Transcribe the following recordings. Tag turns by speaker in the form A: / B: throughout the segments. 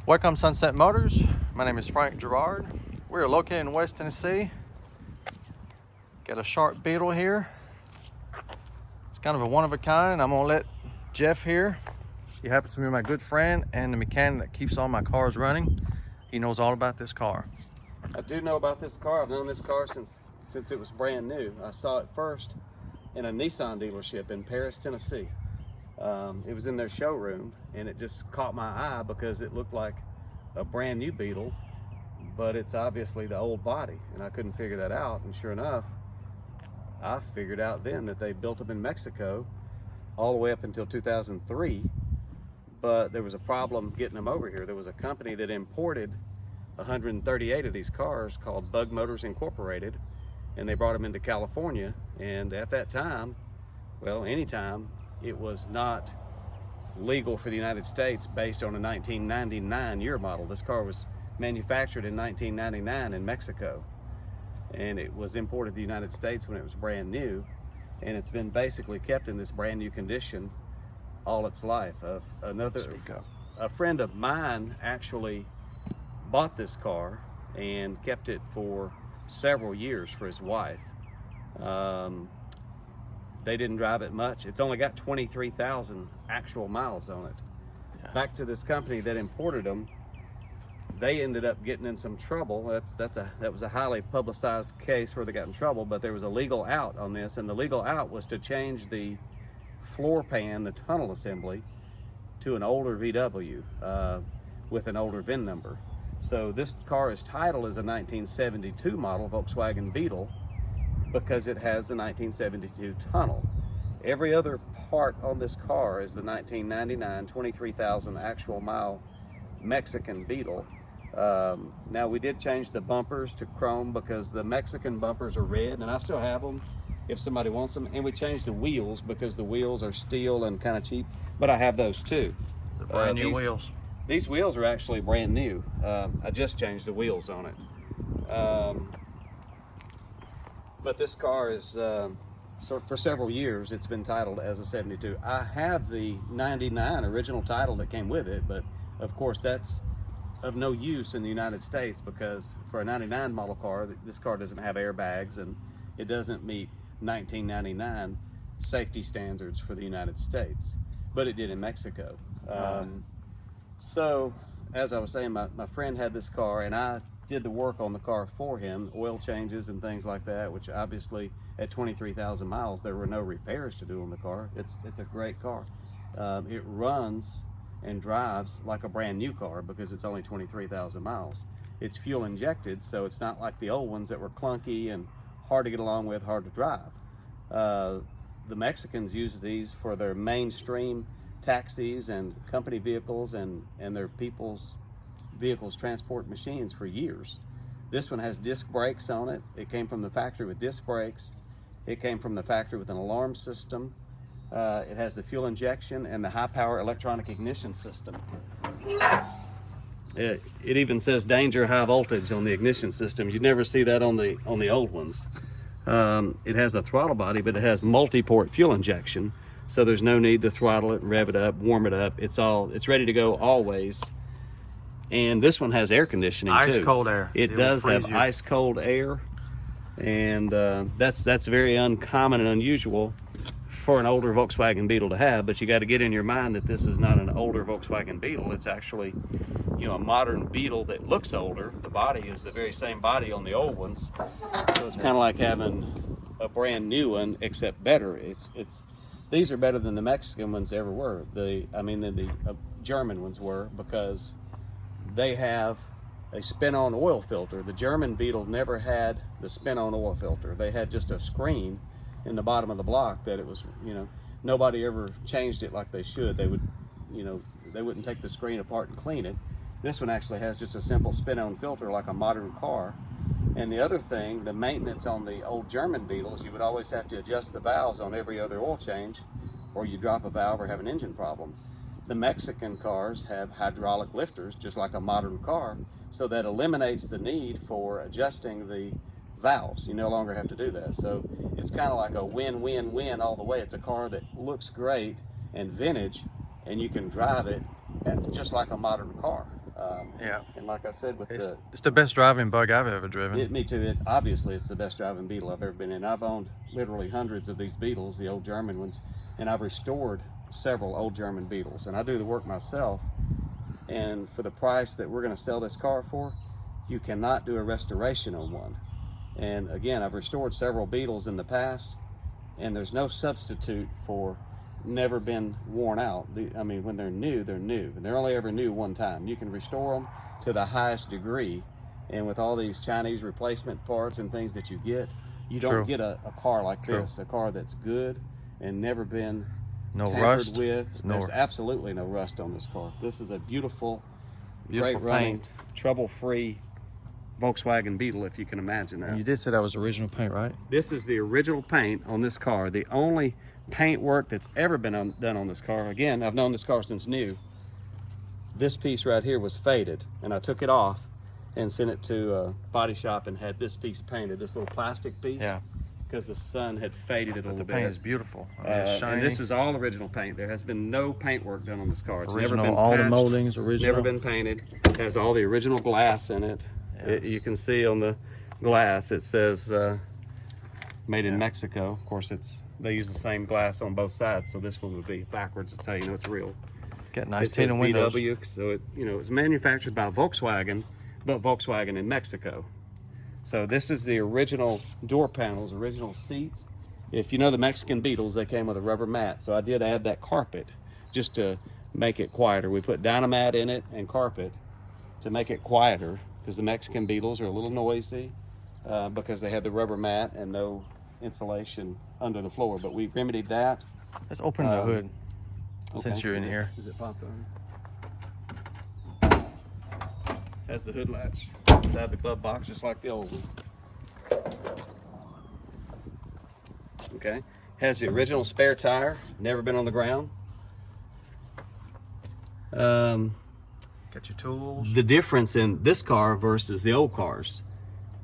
A: Welcome Sunset Motors. My name is Frank Gerard. We are located in West Tennessee. Got a sharp Beetle here. It's kind of a one-of-a-kind, and I'm gonna let Jeff here. He happens to be my good friend and the mechanic that keeps all my cars running. He knows all about this car.
B: I do know about this car. I've known this car since it was brand new. I saw it first in a Nissan dealership in Paris, Tennessee. It was in their showroom, and it just caught my eye because it looked like a brand new Beetle, but it's obviously the old body, and I couldn't figure that out. And sure enough, I figured out then that they built them in Mexico all the way up until 2003, but there was a problem getting them over here. There was a company that imported 138 of these cars called Bug Motors Incorporated, and they brought them into California. And at that time, well, anytime, it was not legal for the United States based on a 1999 year model. This car was manufactured in 1999 in Mexico, and it was imported to the United States when it was brand new, and it's been basically kept in this brand new condition all its life. A friend of mine actually bought this car and kept it for several years for his wife. They didn't drive it much. It's only got 23,000 actual miles on it. Yeah. Back to this company that imported them, they ended up getting in some trouble. That was a highly publicized case where they got in trouble, but there was a legal out on this, and the legal out was to change the floor pan, the tunnel assembly, to an older VW with an older VIN number. So this car's title is a 1972 model Volkswagen Beetle because it has the 1972 tunnel. Every other part on this car is the 1999 23,000 actual mile Mexican Beetle. Now we did change the bumpers to chrome because the Mexican bumpers are red, and I still have them if somebody wants them. And we changed the wheels because the wheels are steel and kind of cheap, but I have those too.
A: The brand new wheels.
B: These wheels are actually brand new. I just changed the wheels on it. But this car is, so for several years, it's been titled as a 72. I have the 99 original title that came with it, but of course that's of no use in the United States because for a 99 model car, this car doesn't have airbags and it doesn't meet 1999 safety standards for the United States, but it did in Mexico. So, as I was saying, my friend had this car, and I did the work on the car for him, oil changes and things like that, which obviously at 23,000 miles, there were no repairs to do on the car. It's a great car. It runs and drives like a brand new car because it's only 23,000 miles. It's fuel injected, so it's not like the old ones that were clunky and hard to get along with, hard to drive. The Mexicans use these for their mainstream taxis and company vehicles and their people's vehicles transport machines for years. This one has disc brakes on it. It came from the factory with disc brakes. It came from the factory with an alarm system. It has the fuel injection and the high power electronic ignition system. It even says danger high voltage on the ignition system. You'd never see that on the old ones. It has a throttle body, but it has multi-port fuel injection. So there's no need to throttle it, rev it up, warm it up. It's ready to go always. And this one has air conditioning too.
A: Ice cold air.
B: It does have ice cold air, and that's very uncommon and unusual for an older Volkswagen Beetle to have. But you got to get in your mind that this is not an older Volkswagen Beetle. It's actually, a modern Beetle that looks older. The body is the very same body on the old ones, so it's kind of like having a brand new one, except better. These are better than the Mexican ones ever were. The German ones were, because they have a spin-on oil filter. The German Beetle never had the spin-on oil filter. They had just a screen in the bottom of the block that it was, nobody ever changed it like they should. They would, they wouldn't take the screen apart and clean it. This one actually has just a simple spin-on filter like a modern car. And the other thing, the maintenance on the old German Beetles, you would always have to adjust the valves on every other oil change, or you drop a valve or have an engine problem. The Mexican cars have hydraulic lifters, just like a modern car, so that eliminates the need for adjusting the valves. You no longer have to do that. So it's kind of like a win-win-win all the way. It's a car that looks great and vintage, and you can drive it just like a modern car.
A: Yeah.
B: And like I said, with
A: it's the best driving bug I've ever driven.
B: me too. Obviously, it's the best driving Beetle I've ever been in. I've owned literally hundreds of these Beetles, the old German ones, and I've restored several old German Beetles. And I do the work myself. And for the price that we're going to sell this car for, you cannot do a restoration on one. And again, I've restored several Beetles in the past, and there's no substitute for never been worn out. I mean, when they're new, they're new. And they're only ever new one time. You can restore them to the highest degree, and with all these Chinese replacement parts and things that you get, you don't get a car like this, a car that's good and never been tampered
A: rust
B: with. There's absolutely no rust on this car. This is a beautiful great running, trouble-free Volkswagen Beetle, if you can imagine that.
A: And you did say that was original paint, right?
B: This is the original paint on this car. The only paint work that's ever been done on this car. Again, I've known this car since new. This piece right here was faded, and I took it off and sent it to a body shop and had this piece painted, this little plastic piece.
A: Yeah.
B: Because the sun had faded it a little bit.
A: The paint is beautiful. I mean, it's shiny.
B: And this is all original paint. There has been no paint work done on this car. It's
A: original,
B: never been
A: all
B: patched,
A: the moldings original.
B: Never been painted. It has all the original glass in it. Yeah. You can see on the glass it says made in Mexico. Of course, they use the same glass on both sides, so this one would be backwards. That's how you know it's real.
A: Got nice
B: it says
A: tinted windows.
B: VW, so it it's manufactured by Volkswagen, but Volkswagen in Mexico. So this is the original door panels, original seats. If you know the Mexican Beetles, they came with a rubber mat, so I did add that carpet just to make it quieter. We put Dynamat in it and carpet to make it quieter, because the Mexican Beetles are a little noisy because they have the rubber mat and no insulation under the floor. But we remedied that.
A: Let's open the hood since you're in here.
B: Is it popped on? Has the hood latch inside the glove box, just like the old ones. Okay. Has the original spare tire, never been on the ground.
A: Got your tools.
B: The difference in this car versus the old cars,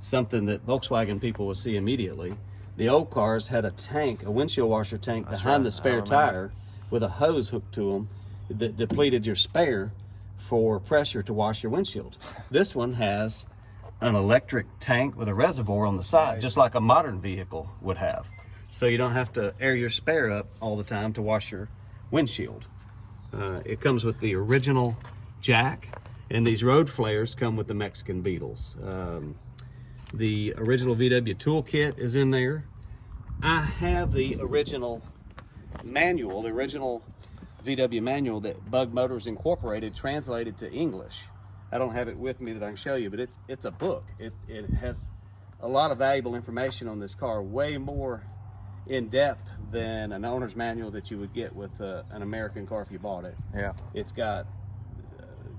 B: something that Volkswagen people will see immediately. The old cars had a tank, a windshield washer tank behind the spare tire with a hose hooked to them that depleted your spare for pressure to wash your windshield. This one has an electric tank with a reservoir on the side, just like a modern vehicle would have. So you don't have to air your spare up all the time to wash your windshield. It comes with the original jack, and these road flares come with the Mexican Beetles. The original VW toolkit is in there. I have the original manual, the original VW manual that Bug Motors Incorporated translated to English. I don't have it with me that I can show you, but it's a book. It has a lot of valuable information on this car, way more in depth than an owner's manual that you would get with an American car if you bought it.
A: Yeah.
B: It's got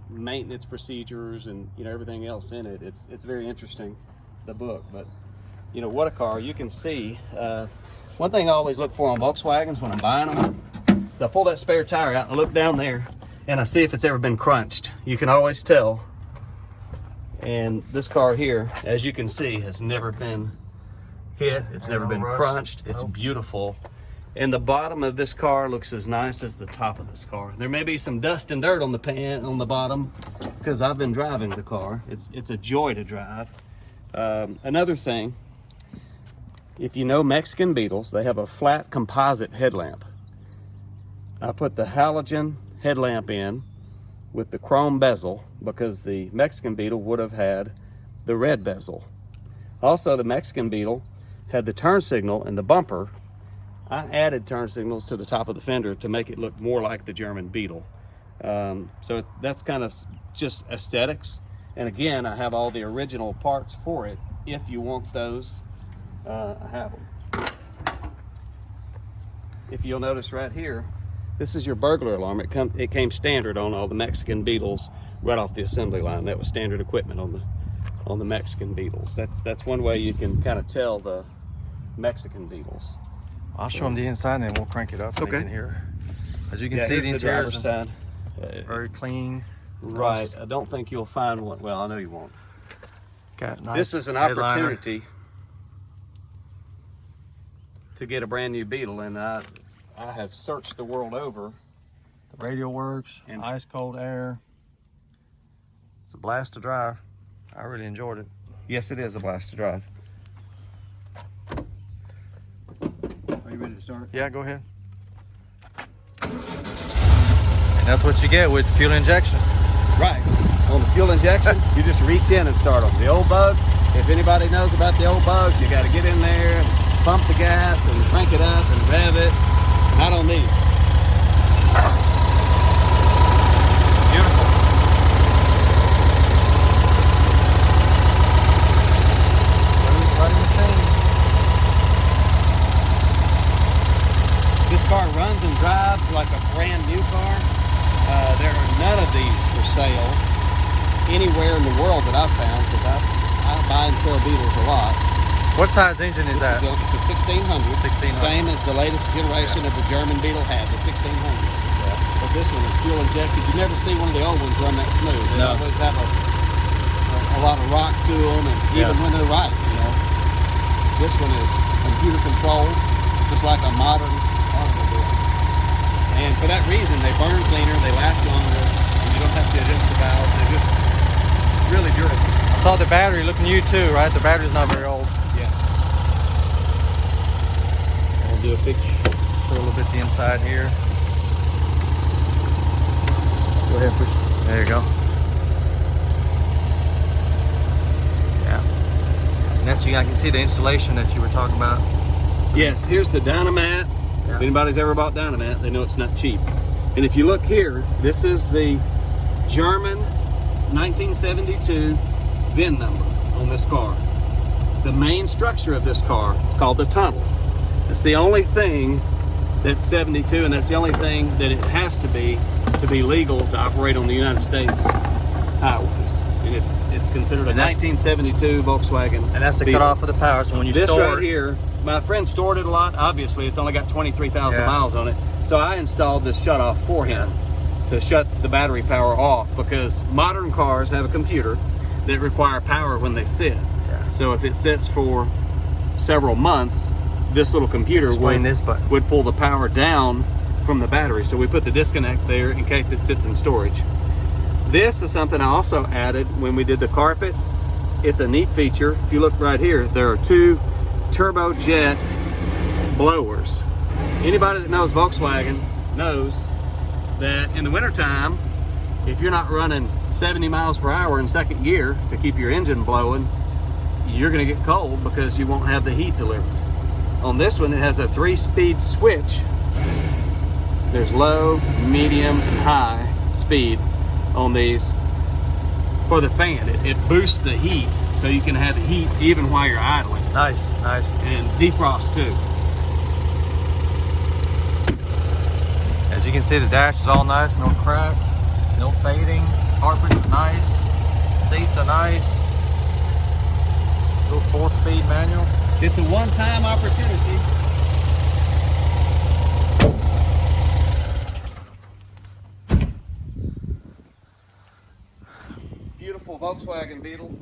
B: maintenance procedures and everything else in it. It's very interesting, the book. But what a car. You can see one thing I always look for on Volkswagens when I'm buying them is I pull that spare tire out and I look down there and I see if it's ever been crunched. You can always tell. And this car here, as you can see, has never been hit. It's never been crunched. It's beautiful. And the bottom of this car looks as nice as the top of this car. There may be some dust and dirt on the bottom because I've been driving the car. It's a joy to drive. Another thing, if you know Mexican Beetles, they have a flat composite headlamp. I put the halogen headlamp in with the chrome bezel because the Mexican Beetle would have had the red bezel. Also, the Mexican Beetle had the turn signal and the bumper. I added turn signals to the top of the fender to make it look more like the German Beetle. So that's kind of just aesthetics. And again, I have all the original parts for it. If you want those, I have them. If you'll notice right here, this is your burglar alarm. It came standard on all the Mexican Beetles right off the assembly line. That was standard equipment on the Mexican Beetles. That's one way you can kind of tell the Mexican Beetles.
A: I'll show them the inside and then we'll crank it up.
B: Okay.
A: In here. As you can see, the interior
B: side,
A: very clean.
B: Right. Nice. I don't think you'll find one. Well, I know you won't.
A: Got nice
B: this is an opportunity to get a brand new Beetle, and I have searched the world over.
A: The radio works, and ice cold air. It's a blast to drive. I really enjoyed it.
B: Yes, it is a blast to drive.
C: Are you ready to start?
A: Yeah, go ahead. And that's what you get with fuel injection.
B: Right. On the fuel injection, you just reach in and start them. The old bugs, if anybody knows about the old bugs, you got to get in there and pump the gas and crank it up and rev it. Not on these.
A: Beautiful. Running machine.
B: This car runs and drives like a brand new car. There are none of these for sale anywhere in the world that I've found, because I buy and sell Beetles a lot.
A: What size engine is that?
B: It's a 1600.
A: 1600.
B: Same as the latest generation of the German Beetle had, the 1600.
A: Yeah.
B: But this one is fuel injected. You never see one of the old ones run that smooth. They
A: No.
B: always have a lot of rock to them, and even when they're right, you know. This one is computer controlled, just like a modern automobile. And for that reason, they burn cleaner, they last longer, and you don't have to adjust the valves. They're just really durable.
A: I saw the battery looking new too, right? The battery's not very old.
B: Yes. I'll do a picture.
A: Show a little bit the inside here. Go ahead, push. There you go. Yeah. And that's I can see the installation that you were talking about.
B: Yes, here's the Dynamat.
A: Yeah.
B: If anybody's ever bought Dynamat, they know it's not cheap. And if you look here, this is the German 1972 VIN number on this car. The main structure of this car is called the tunnel. It's the only thing that's 72, and that's the only thing that it has to be legal to operate on the United States highways. And it's considered a 1972 Volkswagen.
A: And that's the
B: Beetle.
A: cutoff of the power. So when you
B: This
A: store
B: right here, my friend stored it a lot. Obviously, it's only got 23,000
A: Yeah.
B: miles on it. So I installed this shutoff for him to shut the battery power off, because modern cars have a computer that require power when they sit.
A: Yeah.
B: So if it sits for several months, this little computer
A: Explain this button.
B: would pull the power down from the battery. So we put the disconnect there in case it sits in storage. This is something I also added when we did the carpet. It's a neat feature. If you look right here, there are two turbojet blowers. Anybody that knows Volkswagen knows that in the wintertime, if you're not running 70 miles per hour in second gear to keep your engine blowing, you're going to get cold because you won't have the heat delivered. On this one, it has a 3-speed switch. There's low, medium, and high speed on these for the fan. It boosts the heat so you can have the heat even while you're idling.
A: Nice, nice.
B: And defrost too.
A: As you can see, the dash is all nice, no crack, no fading. Carpet's nice, seats are nice. Little 4-speed manual.
B: It's a one-time opportunity. Beautiful Volkswagen Beetle.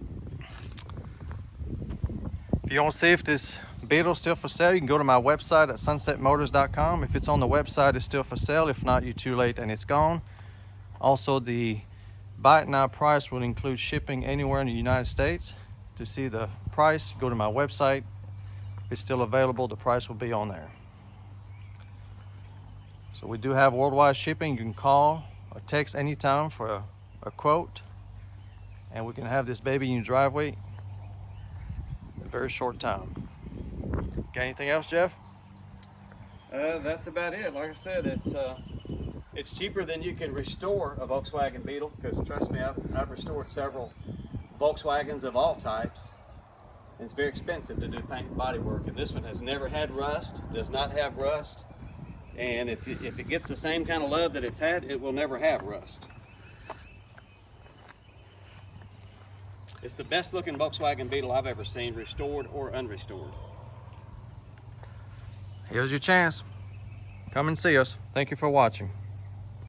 A: If you want to see if this Beetle's still for sale, you can go to my website at sunsetmotors.com. If it's on the website, it's still for sale. If not, you're too late and it's gone. Also, the buy it now price will include shipping anywhere in the United States. To see the price, go to my website. If it's still available, the price will be on there. So we do have worldwide shipping. You can call or text anytime for a quote, and we can have this baby in your driveway in a very short time. Got anything else, Jeff?
B: That's about it. Like I said, it's cheaper than you can restore a Volkswagen Beetle, because trust me, I've restored several Volkswagens of all types. It's very expensive to do paint and body work, and this one has never had rust, does not have rust, and if it gets the same kind of love that it's had, it will never have rust. It's the best looking Volkswagen Beetle I've ever seen, restored or unrestored.
A: Here's your chance. Come and see us. Thank you for watching.